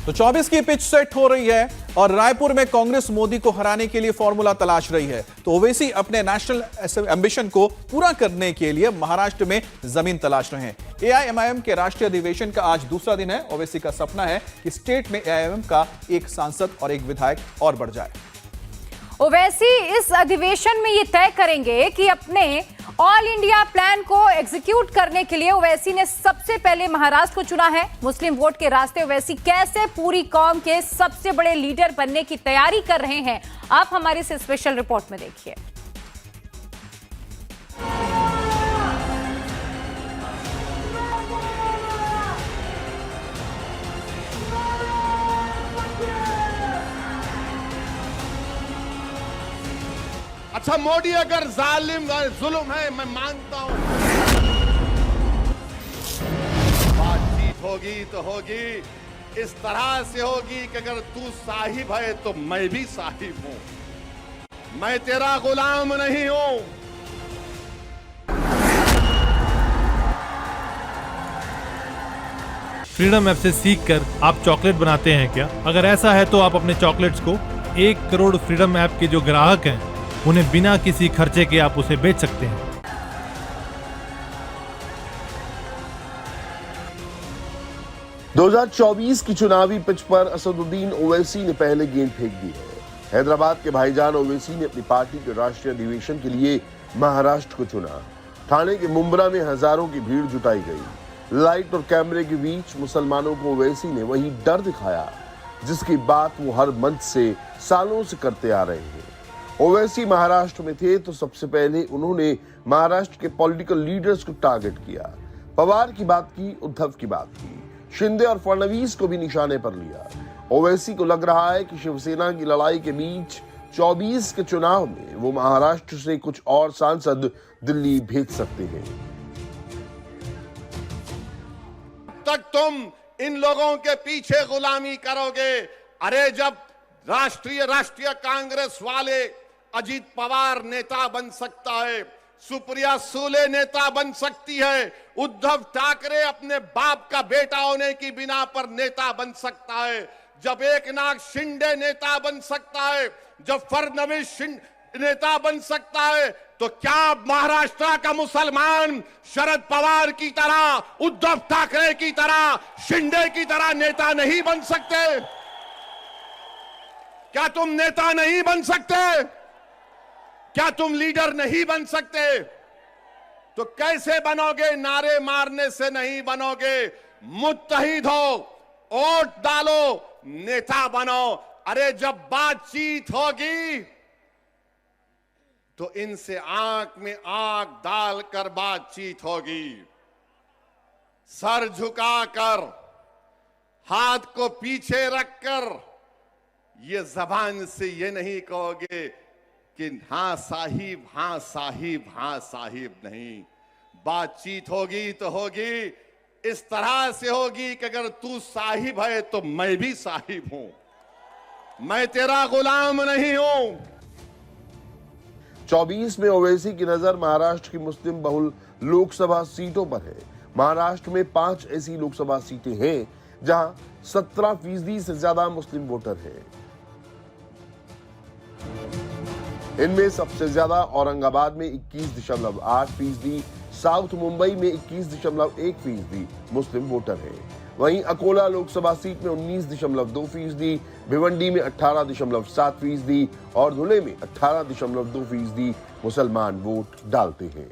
तो 24 की pitch set हो रही है और रायपुर में कांग्रेस मोदी को हराने के लिए फॉर्मूला तलाश रही है। तो ओवैसी अपने नेशनल एम्बिशन को पूरा करने के लिए महाराष्ट्र में जमीन तलाश रहे हैं। एआईएमआईएम के राष्ट्रीय अधिवेशन का आज दूसरा दिन है। ओवैसी का सपना है कि स्टेट में एआईएमआईएम का एक सांसद और एक विधायक और बढ़ जाए। ओवैसी इस अधिवेशन में ये तय करेंगे कि अपने ऑल इंडिया प्लान को एग्जीक्यूट करने के लिए ओवैसी ने सबसे पहले महाराष्ट्र को चुना है। मुस्लिम वोट के रास्ते ओवैसी कैसे पूरी कौम के सबसे बड़े लीडर बनने की तैयारी कर रहे हैं, आप हमारी इस स्पेशल रिपोर्ट में देखिए। अच्छा, मोदी अगर जालिम जुल्म है, मैं मानता हूं। बातचीत होगी तो होगी, इस तरह से होगी कि अगर तू साहिब है तो मैं भी साहिब हूं। मैं तेरा गुलाम नहीं हूं। फ्रीडम ऐप से सीखकर आप चॉकलेट बनाते हैं क्या? अगर ऐसा है तो आप अपने चॉकलेट्स को 1 करोड़ फ्रीडम ऐप के जो ग्राहक हैं उन्हें बिना किसी खर्चे के आप उसे बेच सकते हैं। – 2024 की चुनावी पिच पर असदुद्दीन ओवैसी ने पहले गेंद फेंक दी है। हैदराबाद के भाईजान ओवैसी ने अपनी पार्टी के राष्ट्रीय अधिवेशन के लिए महाराष्ट्र को चुना। ठाणे के मुंब्रा में हजारों की भीड़ जुटाई गई। लाइट और कैमरे के बीच मुसलमानों को ओवैसी ने वही डर दिखाया जिसकी बात वो हर मंच से सालों से करते आ रहे हैं। ओवैसी महाराष्ट्र में थे तो सबसे पहले उन्होंने महाराष्ट्र के पॉलिटिकल लीडर्स को टारगेट किया। पवार की बात की, उद्धव की बात की, शिंदे और फडणवीस को भी निशाने पर लिया। ओवैसी को लग रहा है कि शिवसेना की लड़ाई के बीच 24 के चुनाव में वो महाराष्ट्र से कुछ और सांसद दिल्ली भेज सकते हैं। तक तुम इन लोगों के पीछे गुलामी करोगे। अरे जब राष्ट्रीय कांग्रेस वाले अजीत पवार नेता बन सकता है, सुप्रिया सुले नेता बन सकती है, उद्धव ठाकरे अपने बाप का बेटा होने की बिना पर नेता बन सकता है, जब एकनाथ शिंदे नेता बन सकता है, जब फडणवीस नेता बन सकता है, तो क्या महाराष्ट्र का मुसलमान शरद पवार की तरह, उद्धव ठाकरे की तरह, शिंदे की तरह नेता नहीं बन सकते? क्या तुम नेता नहीं बन सकते? क्या तुम लीडर नहीं बन सकते? तो कैसे बनोगे? नारे मारने से नहीं बनोगे। मुत्तहिद हो, वोट डालो, नेता बनो। अरे जब बातचीत होगी तो इनसे आंख में आंख डालकर बातचीत होगी। सर झुकाकर, हाथ को पीछे रखकर, ये जबान से ये नहीं कहोगे कि हाँ साहिब, हाँ साहिब, हाँ साहिब नहीं। बातचीत होगी तो होगी, इस तरह से होगी कि अगर तू साहिब है तो मैं भी साहिब हूं। मैं तेरा गुलाम नहीं हूं। 24 में ओवैसी की नजर महाराष्ट्र की मुस्लिम बहुल लोकसभा सीटों पर है। महाराष्ट्र में 5 ऐसी लोकसभा सीटें हैं जहां 17% से ज्यादा मुस्लिम वोटर हैं। इनमें सबसे ज्यादा औरंगाबाद में 21.8%, साउथ मुंबई में 21.1% मुस्लिम वोटर हैं। वहीं अकोला लोकसभा सीट में 19.2%, भिवंडी में 18.7% और धुले में 18.2% मुसलमान वोट डालते हैं।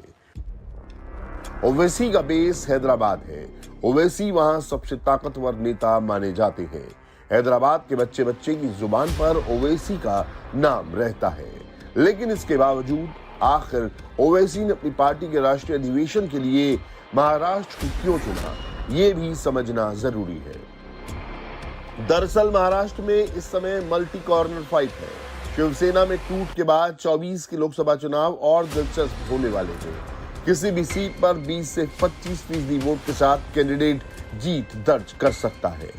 ओवैसी का बेस हैदराबाद है। ओवैसी वहां सबसे ताकतवर नेता माने जाते हैं। हैदराबाद के बच्चे बच्चे की जुबान पर ओवैसी का नाम रहता है। लेकिन इसके बावजूद आखिर ओवैसी ने अपनी पार्टी के राष्ट्रीय अधिवेशन के लिए महाराष्ट्र को क्यों चुना, ये भी समझना जरूरी है। दरअसल महाराष्ट्र में इस समय मल्टी कॉर्नर फाइट है। शिवसेना में टूट के बाद 24 के लोकसभा चुनाव और दिलचस्प होने वाले हैं। किसी भी सीट पर 20 से 25% वोट के साथ कैंडिडेट जीत दर्ज कर सकता है।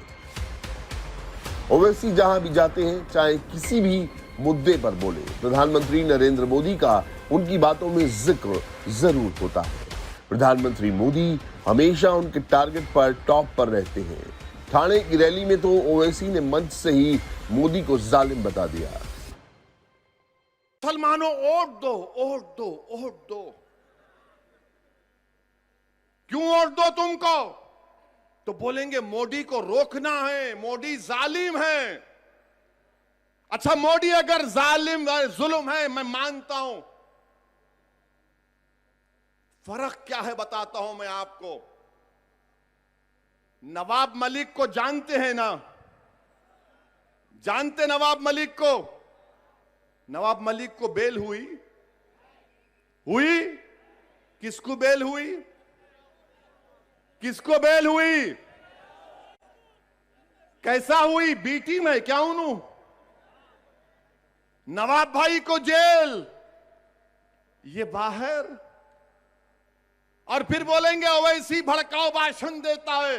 ओवैसी जहां भी जाते हैं, चाहे किसी भी मुद्दे पर बोले, प्रधानमंत्री नरेंद्र मोदी का उनकी बातों में जिक्र जरूर होता है। प्रधानमंत्री मोदी हमेशा उनके टारगेट पर टॉप पर रहते हैं। ठाणे की रैली में तो ओवैसी ने मंच से ही मोदी को जालिम बता दिया। मुसलमानों वोट दो, वोट दो, वोट दो। क्यों वोट दो तुमको? तो बोलेंगे मोदी को रोकना है, मोदी जालिम है। अच्छा, मोदी अगर जालिम है, जुल्म है, मैं मानता हूं। फर्क क्या है बताता हूं मैं आपको। नवाब मलिक को जानते हैं ना? जानते नवाब मलिक को? नवाब मलिक को बेल हुई? किसको बेल हुई? किसको बेल हुई? कैसा हुई? बीटी में क्या उन्हों? नवाब भाई को जेल, ये बाहर। और फिर बोलेंगे ओवैसी भड़काऊ भाषण देता है।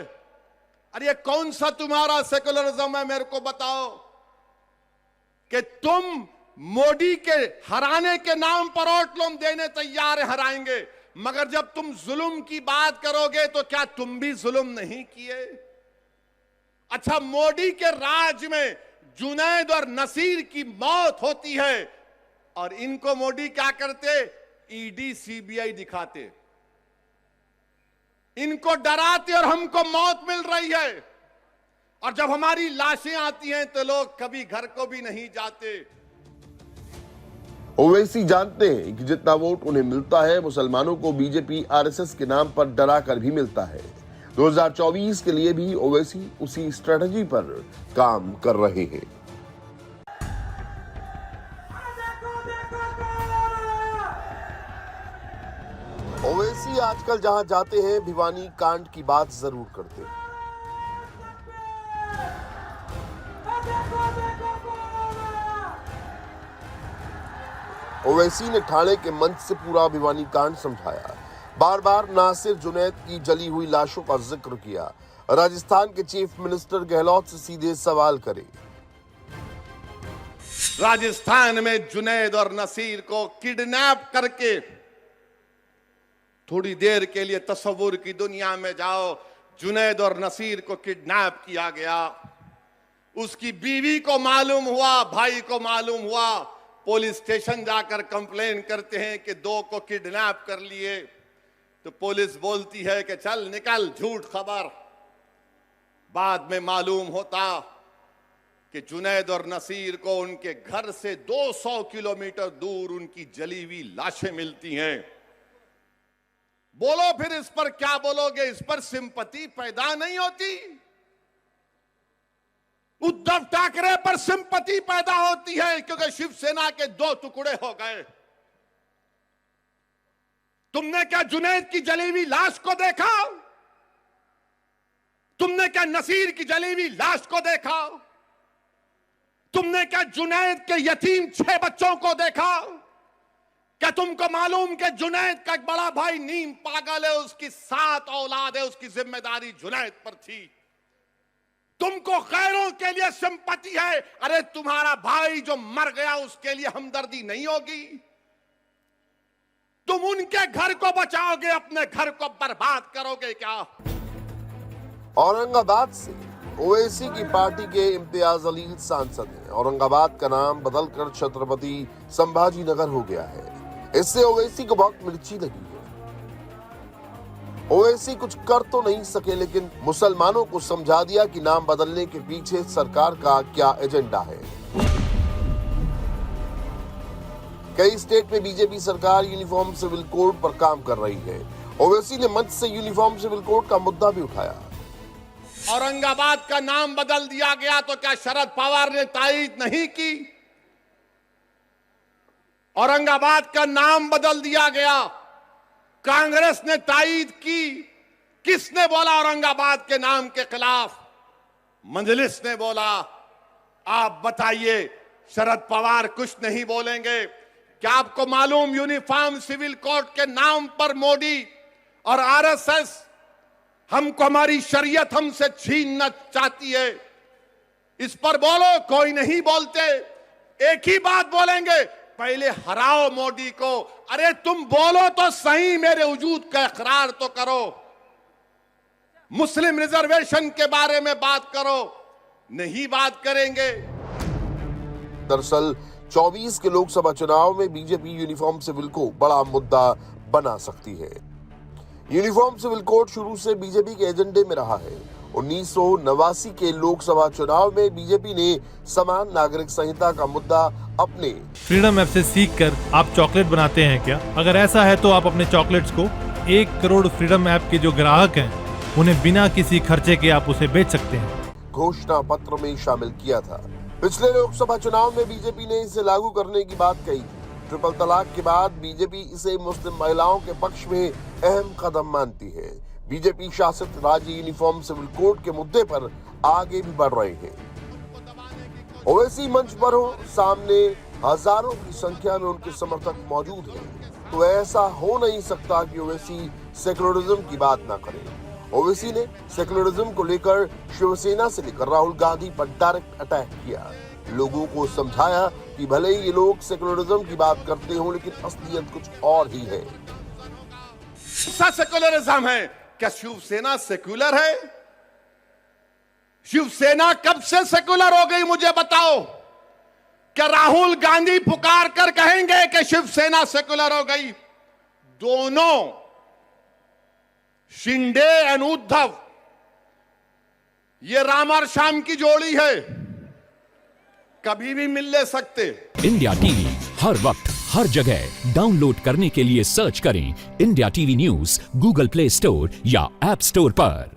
अरे ये कौन सा तुम्हारा सेकुलरिज्म है? मेरे को बताओ कि तुम मोदी के हराने के नाम पर वोट लोग देने तैयार है, हराएंगे, मगर जब तुम जुल्म की बात करोगे तो क्या तुम भी जुल्म नहीं किए? अच्छा, मोदी के राज में जुनैद और नसीर की मौत होती है और इनको मोदी क्या करते? ईडी सीबीआई दिखाते, इनको डराते और हमको मौत मिल रही है। और जब हमारी लाशें आती हैं तो लोग कभी घर को भी नहीं जाते। ओवैसी जानते हैं कि जितना वोट उन्हें मिलता है मुसलमानों को बीजेपी आरएसएस के नाम पर डरा कर भी मिलता है। 2024 के लिए भी ओवैसी उसी स्ट्रेटजी पर काम कर रहे हैं। ओवैसी आजकल जहां जाते हैं भिवानी कांड की बात जरूर करते हैं। ओवैसी ने ठाणे के मंच से पूरा भिवानी कांड समझाया। बार बार नासिर जुनैद की जली हुई लाशों का जिक्र किया। राजस्थान के चीफ मिनिस्टर गहलोत से सीधे सवाल करे। राजस्थान में जुनैद और नसीर को किडनैप करके, थोड़ी देर के लिए तस्वुर की दुनिया में जाओ, जुनैद और नसीर को किडनैप किया गया। उसकी बीवी को मालूम हुआ, भाई को मालूम हुआ, पुलिस स्टेशन जाकर कंप्लेन करते हैं कि दो को किडनैप कर लिए। तो पुलिस बोलती है कि चल निकल, झूठ खबर। बाद में मालूम होता कि जुनैद और नसीर को उनके घर से 200 किलोमीटर दूर उनकी जली हुई लाशें मिलती हैं। बोलो फिर इस पर क्या बोलोगे? इस पर सिंपैथी पैदा नहीं होती? उद्धव ठाकरे पर सिंपैथी पैदा होती है क्योंकि शिवसेना के 2 टुकड़े हो गए। तुमने क्या जुनैद की जली हुई लाश को देखा? तुमने क्या नसीर की जली हुई लाश को देखा? तुमने क्या जुनैद के यतीम 6 बच्चों को देखा? क्या तुमको मालूम कि जुनैद का एक बड़ा भाई नीम पागल है, उसकी 7 औलाद है, उसकी जिम्मेदारी जुनैद पर थी। तुमको गैरों के लिए सिंपैथी है, अरे तुम्हारा भाई जो मर गया उसके लिए हमदर्दी नहीं होगी? तुम उनके घर को बचाओगे, अपने घर को बर्बाद करोगे क्या? औरंगाबाद से ओवैसी की पार्टी के इम्तियाज अलील सांसद हैं। औरंगाबाद का नाम बदलकर छत्रपति संभाजी नगर हो गया है। इससे ओवैसी को बहुत मिर्ची लगी है। ओवैसी कुछ कर तो नहीं सके, लेकिन मुसलमानों को समझा दिया कि नाम बदलने के पीछे सरकार का क्या एजेंडा है। कई स्टेट में बीजेपी सरकार यूनिफॉर्म सिविल कोड पर काम कर रही है। ओवैसी ने मंच से यूनिफॉर्म सिविल कोड का मुद्दा भी उठाया। औरंगाबाद का नाम बदल दिया गया तो क्या शरद पवार ने तायीद नहीं की? औरंगाबाद का नाम बदल दिया गया, कांग्रेस ने तायीद की। किसने बोला औरंगाबाद के नाम के खिलाफ? मजलिस ने बोला। आप बताइए, शरद पवार कुछ नहीं बोलेंगे? क्या आपको मालूम यूनिफॉर्म सिविल कोड के नाम पर मोदी और आरएसएस हमको, हमारी शरीयत हमसे छीनना चाहती है? इस पर बोलो, कोई नहीं बोलते। एक ही बात बोलेंगे, पहले हराओ मोदी को। अरे तुम बोलो तो सही, मेरे वजूद का इकरार तो करो। मुस्लिम रिजर्वेशन के बारे में बात करो, नहीं बात करेंगे। दरअसल 24 के लोकसभा चुनाव में बीजेपी यूनिफॉर्म सिविल को बड़ा मुद्दा बना सकती है। यूनिफॉर्म सिविल कोड शुरू से बीजेपी के एजेंडे में रहा है। 1989 के लोकसभा चुनाव में बीजेपी ने समान नागरिक संहिता का मुद्दा अपने फ्रीडम ऐप से सीख कर आप चॉकलेट बनाते हैं क्या? अगर ऐसा है तो आप अपने चॉकलेट्स को 1 करोड़ फ्रीडम ऐप के जो ग्राहक हैं उन्हें बिना किसी खर्चे के आप उसे बेच सकते हैं। घोषणा पत्र में शामिल किया था। पिछले लोकसभा चुनाव में बीजेपी ने इसे लागू करने की बात कही थी। ट्रिपल तलाक के बाद बीजेपी इसे मुस्लिम महिलाओं के पक्ष में अहम कदम मानती है। बीजेपी शासित राज्य यूनिफॉर्म सिविल कोड के मुद्दे पर आगे भी बढ़ रहे हैं। ओवैसी मंच पर हो, सामने हजारों की संख्या में उनके समर्थक मौजूद हैं, तो ऐसा हो नहीं सकता कि ओवैसी सेकुलरिज्म की बात ना करें। ओवैसी ने सेकुलरिज्म को लेकर शिवसेना से लेकर राहुल गांधी पर डायरेक्ट अटैक किया। लोगों को समझाया कि भले ही ये लोग सेकुलरिज्म की बात करते हो, लेकिन असलियत कुछ और ही है। ऐसा सेकुलरिज्म है क्या? शिवसेना सेक्युलर है? शिवसेना कब से सेकुलर हो गई, मुझे बताओ। क्या राहुल गांधी पुकार कर कहेंगे कि शिवसेना सेकुलर हो गई? दोनों शिंदे एंड उद्धव, ये राम और श्याम की जोड़ी है, कभी भी मिल ले सकते। इंडिया टीवी हर वक्त हर जगह डाउनलोड करने के लिए सर्च करें India TV news Google play store या ऐप स्टोर पर।